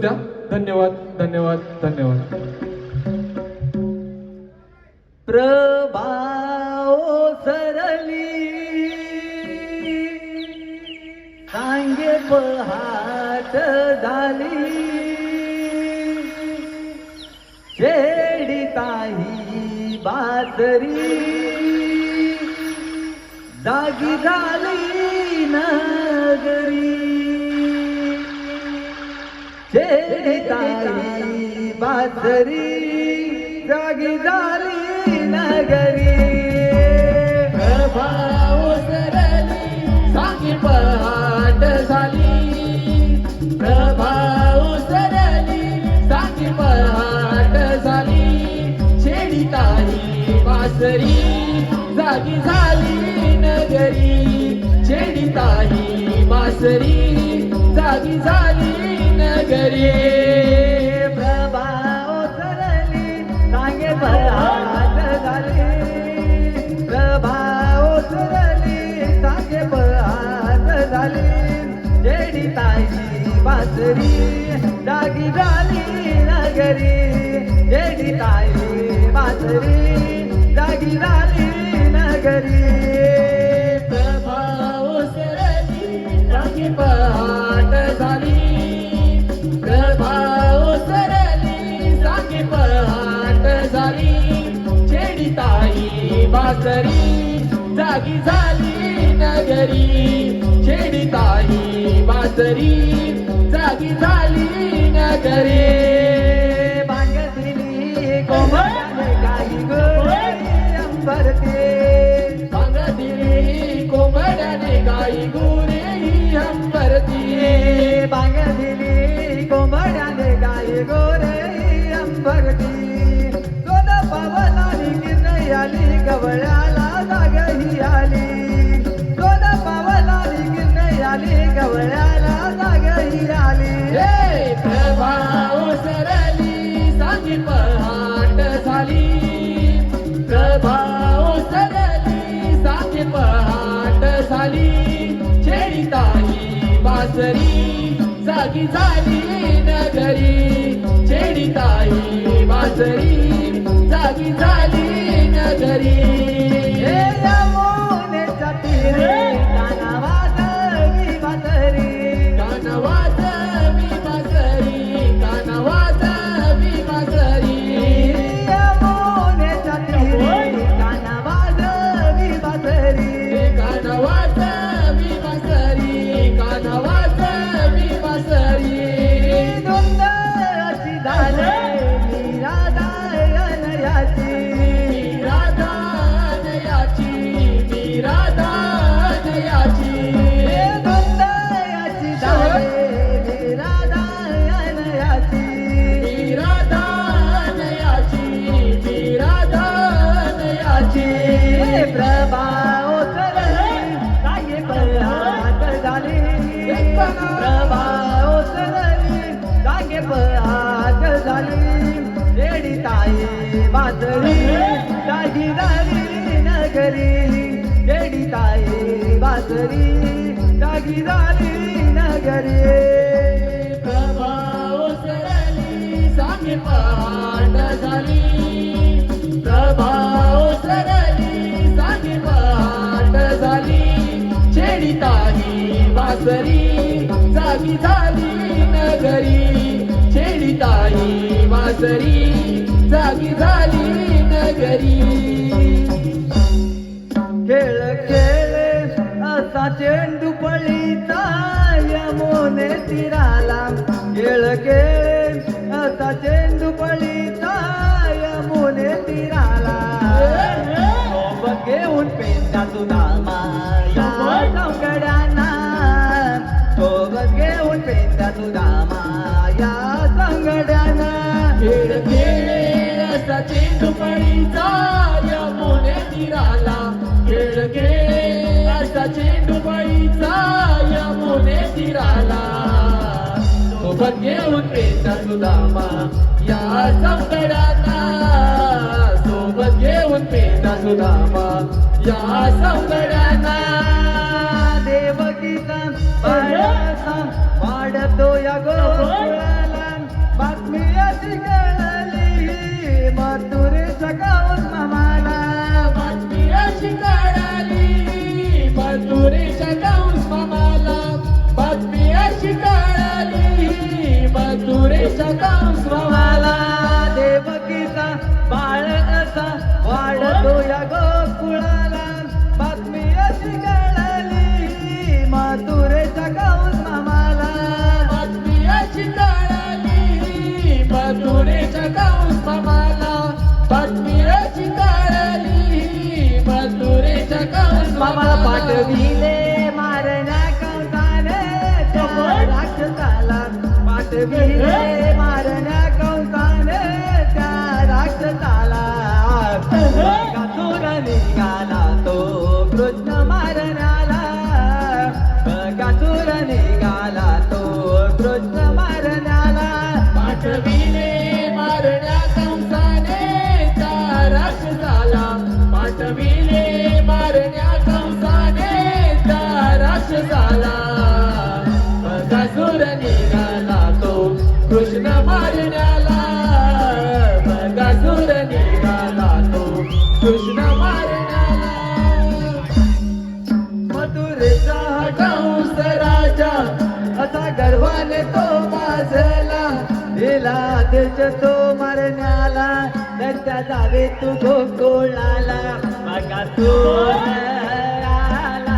द्या. धन्यवाद धन्यवाद धन्यवाद. प्रभाओ सरली सांगे पहाट झाली छेडिताही बासरी जागी झाली नगरी छेडिताही बासरी जागी झाली नगरी. प्रभाव सरली सांगे पहाट झाली. प्रभाव सरली सांगे पहाट झाली छेडिताही बासरी जागी झाली नगरी. छेडिताही बासरी जागी झाली नगरी. प्रभाव सरली सांगे पहाट झाली. प्रभाव सरली सांगे पहाट झाली छेडिताही बासरी जागी झाली नगरी. छेडिताही बासरी जागी झाली नगरी. प्रभाव सरली सांगे पहाट झाली. प्रभाव सरली सांगे पहाट झाली छेडिताही बासरी जागी झाली नगरी. छेडिताही बासरी जागी झाली नगरी. बांगदिली कोमलाने काही गोरी अंबरते. बांगदिली कोंबड्याने गाई गोरे अंबरती. बांगदिली कोंबड्याने गाई गोरे अंबरती. सोन पावलानी गिरणी आली गवळ्याला जागही आली. सोन पावलानी गिरणी आली गवळ्याला जागही आली. हे प्रभाव सरली सांगे पहाट झाली. प्रभाव सरली सांगे पहाट झाली छेडिताही बासरी जागी झाली नगरी. छेडिताही बासरी जागी झाली नगरी. हे यमुनेच्या तीरे कानावाजवी बासरी. कानवाजवी बासरी. कानवाजवी बासरी. यमुनेच्या तीरे कानावाजवी बासरी. कानवाजवी बासरी. कानवाजवी बासरी. धुंद अशी झाली निराधायनयाची. निराधानयाची. निराधानयाची. हे धुंद अशी झाली निराधायनयाची. निराधानयाची. निराधानयाची. हे प्रभाव सरली सांगे पहाट झाली. प्रभाव सरली सांगे पहाट झाली छेडिताही बासरी जागी झाली नगरी. छेडिताही बासरी जागी झाली नगरी. प्रभाव सरली सांगे पहाट झाली. प्रभाव सरली सांगे पहाट झाली छेडिताही बासरी जागी झाली नगरी. छेडिताही बासरी जागी झाली नगरी. खेळ खेळ असा चेंडू पळीचा यमुने तीराला. खेळ खेळ असा चेंडू पळीचा यमुने तीराला. सोबत घेऊन पेंडा सुदामा या संगड्यांना. सोबत घेऊन पेंडा सुदामा या संगड्यांना. खेळ खेळ असा चेंडू पळीचा यमुने तीराला. खेळ खेळ असा चेंडू पळीचा यमुने तीराला. सोबत घेऊन पेंडा सुदामा या संगड्यांना. सोबत घेऊन पेंडा सुदामा या संगड्यांना. देवकीचा बाळासा वाढतो या गोकुळाला. मथुरेच्या कंस मामाला देवकीचा बाळ असा वाढतो या गोकुळाला बातमी अशी कळली मथुरेच्या कंस मामाला बातमी अशी कळली मथुरेच्या कंस मामाला बातमी अशी कळली मथुरेच्या कंस मामाला पाठविले मारण्या कंसाने त्या राक्षसाला पाठविले मारण्या कंसाने त्या राक्षसाला बकासूर निघाला तो कृष्ण मारण्याला बकासूर निघाला तो कृष्ण मारण्याला पाठविले मारण्या कंसाने त्या राक्षसाला पाठविले मारण्या कंसाने त्या राक्षसाला बकासूर निघाला तो कृष्ण मारण्याला बकासूर निघाला तो कृष्ण मारण्याला मथुरेचा कंस राजा असा गर्वाने तो माजला दिला देश तो मारण्याला त्याच्या जावे तू गोकुळाला बकासूर आला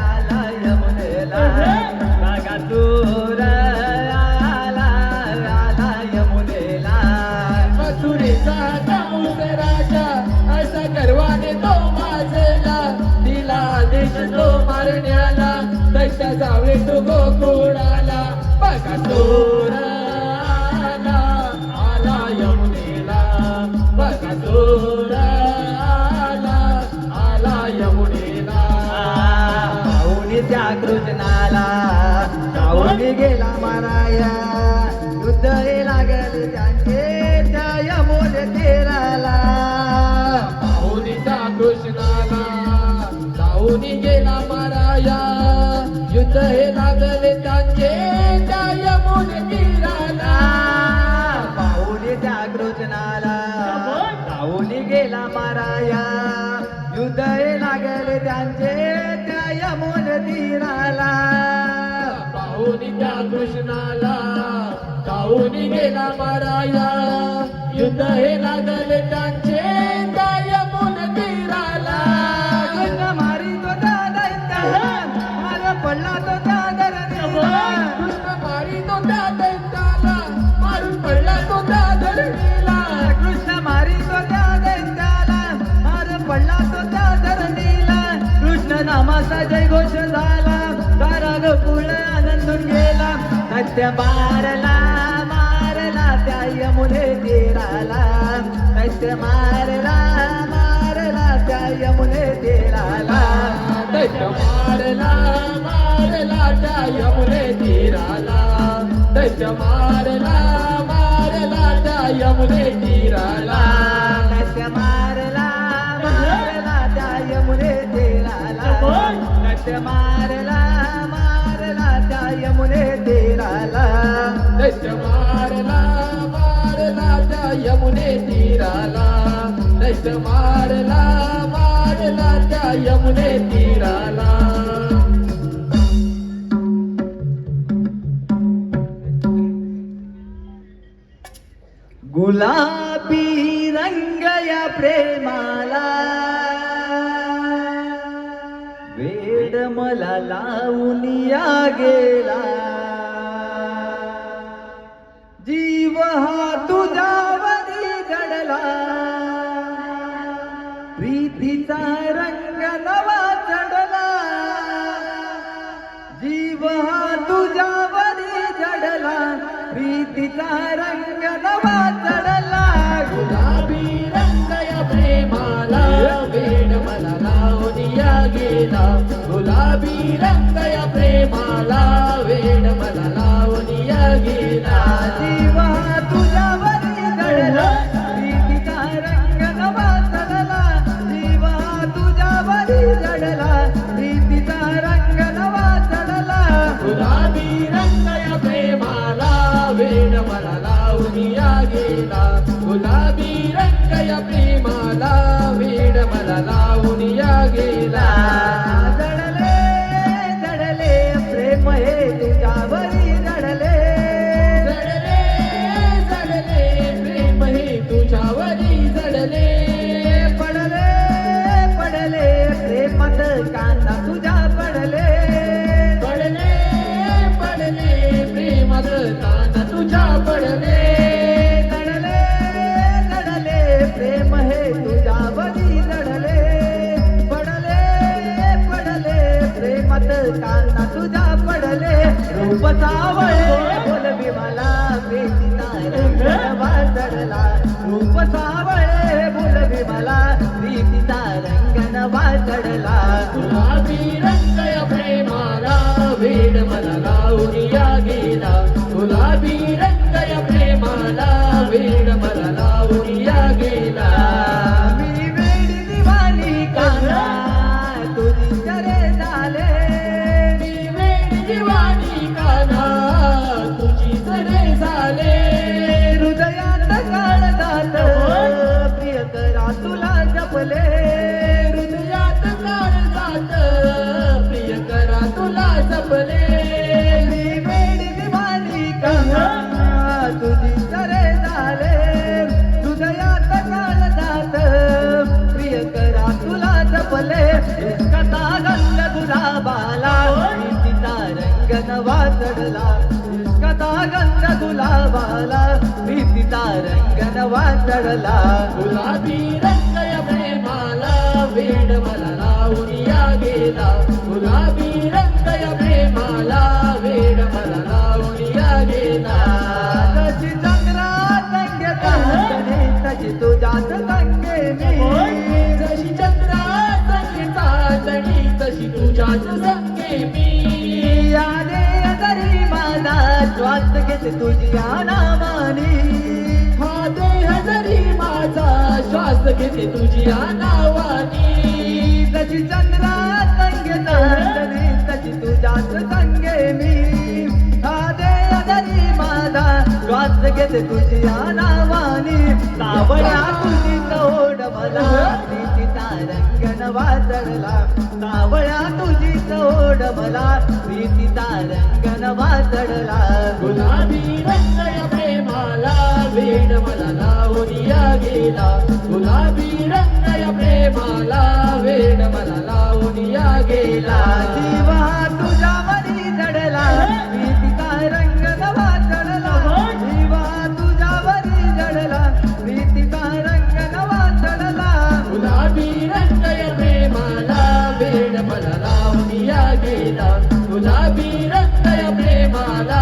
आला यमुनेला बकासूर आला आला यमुनेला मथुरेचा कंस राजा असा गर्वाने तो माजला दिला देश तो मारण्याला तशा जावे तो गोकुळाला बकासूर आला आला यमुनेला बकासूर आला आला यमुनेला पाहुणी त्या कृष्णाला जाऊन गेला माराया युद्ध हे लागले त्यांचे त्या यमुने तीराला पाहुणीच्या कृष्णाला जाऊन गेला माराया युद्ध हे लागले त्यांचे त्या यमुने तीराला पाहुणी त्या कृष्णाला जाऊन गेला माराया युद्ध हे लागले त्यांचे त्या यमुने तीराला पाहुणीच्या कृष्णाला जाऊन गेला माराया युद्ध हे लागले त्यांचे त्या यमुने तीराला कृष्ण मारी तो त्या दैत्याला मार पडला तो त्या धरणीला कृष्ण मारी तो त्या दैत्याला मारून पडला तो त्या धरणीला कृष्ण मारी तो त्या दैत्याला मार पडला तो त्या धरणीला कृष्ण नामाचा जयघोष झाला सारा गोकुळ आनंदून गेला सत्य मारला मारला त्या यमुने तीराला सत्य मारला मारला त्या यमुने तीराला दैत्य मारला मारला त्या यमुने तीराला दैत्य मारला मारला त्या यमुने तीराला सत्य मारला मारला त्या यमुने तीराला सत्य मारला मारला त्या यमुने तीराला दैत्य मारला मारला त्या यमुने तीराला दैत्य मारला मारला त्या यमुने तीराला गुलाबी रंग या प्रेमाला वेड मला लावून या गेला जीव हा तुझ्यावरी जडला प्रीतीचा रंग नवा चढला जीव हा तुझ्यावरी जडला प्रीतीचा रंग नवा चढला गुलाबी रंग या प्रेमाला वेड मला लावून या गेला गुलाबी रंग या प्रेमाला वेड मला लावून या गेला जीव हा तुझ्यावरी जडला प्रीतीचा रंग नवा चढला जीव हा तुझ्यावरी जडला प्रीतीचा रंग नवा चढला गुलाबी रंग या प्रेमाला वेड मला लावून या गेला गुलाबी रंग या प्रेमाला वेड मला लावून या गेला जडले जडले प्रेम हे तुझ्यावरी जडले जडले रंगवा चढला रूप सावळे बोलवी मला प्रीतीचा रंगनवा चढला गुलाबी रंग या प्रेमाला वेड मला लावून या गेला गुलाबी रंग या प्रेमाला वेड मला लावून या गेला मी वेडी दिवाणी काना तुझी जरे झाले मी वेडी दिवाणी काना तुझी जरे झाले हृदयात काळ जात प्रिय करा तुला जपले हृदयात काळ जात प्रिय करा तुला जपले मी वेडी दिवाणी काना तुझी जरे झाले हृदयात काळ जात प्रिय करा तुला जपले कथा गंध गुलाबाला प्रीतीचा रंग नवा चढला कथा गंध गुलाबाला प्रीतीचा रंग नवा चढला गुलाबी रंग या प्रेमाला वेड मला लावून या गेला गुलाबी रंग या प्रेमाला वेड मला लावून या गेला तशी चंद्रात रंग चांदणे तशी तुझ्यात रंगे मी जशी चंद्रात रंगी चांदणी तशी तुझ्याच रंगे मी यादे तरी माझा श्वास घेते तुझ्या नावानी हा देह जरी माझा श्वास घेते तुझ्या नावानी तशी चंद्रात रंग चांदणे तशी तुझ्यात रंगे मी हा देह तरी माझा श्वास घेते तुझ्या नावानी सावळ्या तुझी तोड मला प्रीतीचा रंग नवा चढला सावळ्या तुझी तोड मला प्रीतीचा रंग नवा चढला गुलाबी रंग या प्रेमाला वेड मला लावून या गेला गुलाबी रंग या प्रेमाला वेड मला लावून या गेला जीवा तुझ्यावरी चढला प्रीतीचा रंग नवा चढला जीवा तुझ्यावरी चढला प्रीतीचा रंग नवा चढला गुलाबी रंग या प्रेमाला वेड मला लावून या गेला गुलाबी रंग या प्रेमाला